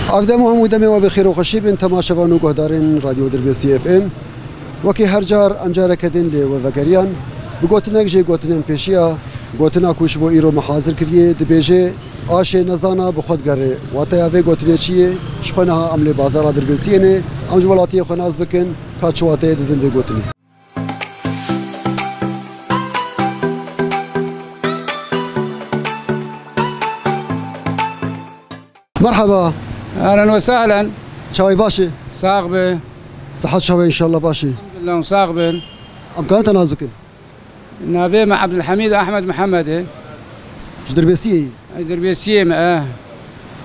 افدم هم ودمي وبخير وخشي بن تماشاوان و گهدارن رادیو دربیسی اف ام وکی هر جار امجاره کدین لی و وگریان بگوتنک جه گوتنن پیشیا گوتنا کوش بو ایرو محاضر کریه دبیجه آش نزانا بخود گره واتیا و گوتنه چیه شخونها عمل بازار دربیسی نه امج ولاتی خناز بکن کاچواته ددن دی گوتنه مرحبا اهلا وسهلا. شاوي باشي صاغبه صحة شاوي ان شاء الله باشي الحمد لله وصاغبه. امكانات ناز بكن نابي مع عبد الحميد احمد محمد دربيسي دربيسيه ما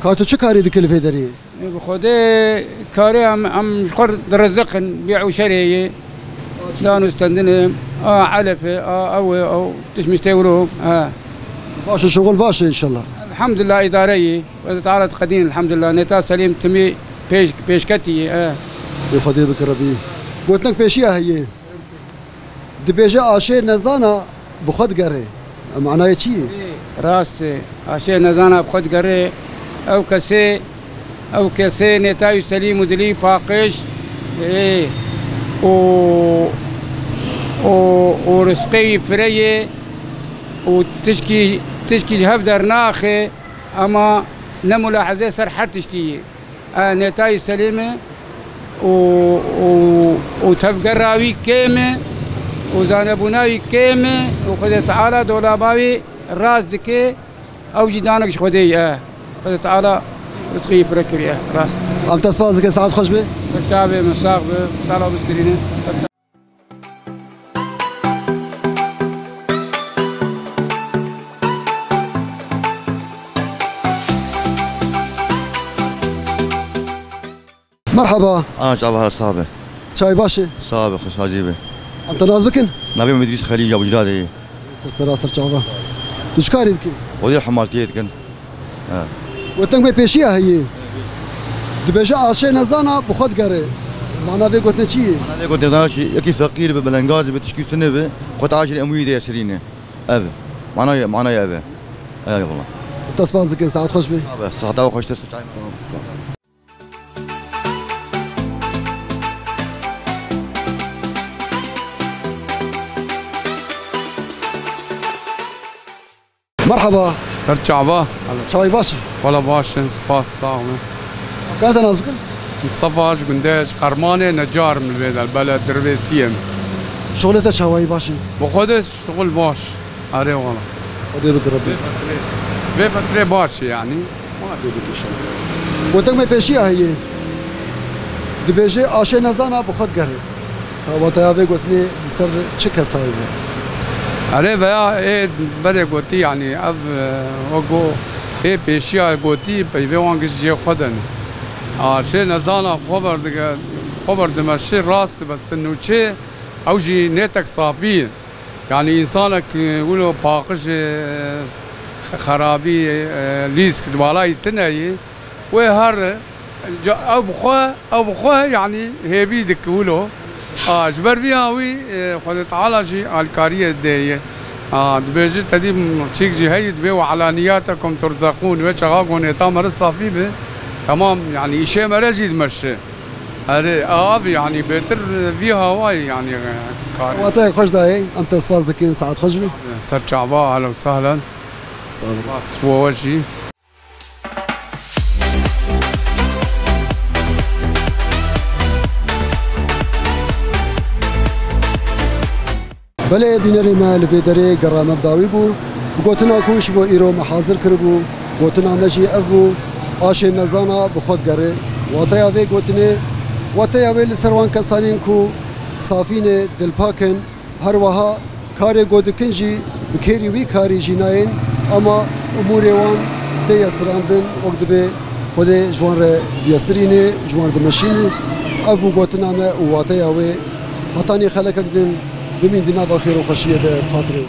كاتو شو كاري ديك الفيدري بخدي كاري ام شقر درزق بيع وشري لا نستندن علف او تشمستورو باشا شغل باشا ان شاء الله الحمد لله اداريه وتعالى قدين الحمد لله نتا سليم تمي بيش كتي بخدي بك ربي قلت لك بيشيا هي دبيجا عاشي نزانا بخد قري معناه شي راس عاشي نزانا بخد قري او كسي نتا سليم ودلي باقش ايه ورزقي فريه وتشكي جهف درناخي اما نملاحظه سر حرتشتي نتاي سليمه وتفقراوي كيمه وزانبوناوي كيمه وخذ تعالى دولاباوي راس دكي او جدانك خذي خذ تعالى رزقي فركري راس عم تصفازك ساعات خوش به سكتابه مساقبه طالع بالسرينه مرحبا انا جابها صابه شاي باشي صابه خوش عجيبه انت ناز بكن نبي مدريس خليج ابو جدادي سر شعبه تشكاري دكي ودي حمالتيت كن وتنك بي بيشيا هي دبيجا عاشي نزانا بخد قري معناه في قلت شي انا قلت ناشي يكي فقير ببلنغاز بتشكي سنه قط عاشر امويده يسرينه اب معناه يا اب اي والله انت صفازك ساعات خوش به صحه وخوش تسعي مرحبا ترجع شاي باشا ولا باشن سباس صاحبي كانت ناز بكن مصطفى قنداش قرمانه نجار من هذا البلد دربيسيم شغلتك شواي باشا بخدش شغل باش اري والله ودي بك ربي بفترة باش يعني ما ادري بك ان شاء الله وتنك ما بيشيا هي دبيجي عاشي نزانا بخد قري واتيا في قلتني بسر تشكا صايبه اري بیا ايه بره گوتی يعني اب وگو ايه پیشیا گوتی پیوه وانگش جه خودن آشه نزانا خبر دمشي راست بس انه چه او جي نيتك صافي يعني انسانك يقولوا باقش خرابي ليسك دوالاي تناي وهر او بخوه يعني هيبي دك يقولوا جبر بيها وي خذ تعالى جي على الكاريه دي دبيجي تدي تشيك جي هي دبي وعلى نياتكم ترزقون وشغاكم تامر الصافي به تمام يعني شيء مرجي مشي هذا يعني بيتر فيها واي يعني كاري وقتها خوش داي ام تصفاز دكين ساعات خوش بي سر شعبا اهلا وسهلا بس ووجي بله بینری ما لفیدری گرام مبداوی بو گوتنا کوش بو ایرو محاضر کربو گوتنا مجی ابو آشه نزانا بخود گره واتیا وی گوتنه واتیا وی لسروان کسانین کو صافین دلپاکن هر وها کار گودکن جی بکری وی کاری جناین اما امور وان دیسراندن وقت به خود جوان ر دیسرینه جوان دمشینه ابو گوتنا ما واتیا وی حتانی خلق کردن بمين دينا بخير وخشيه بخاطري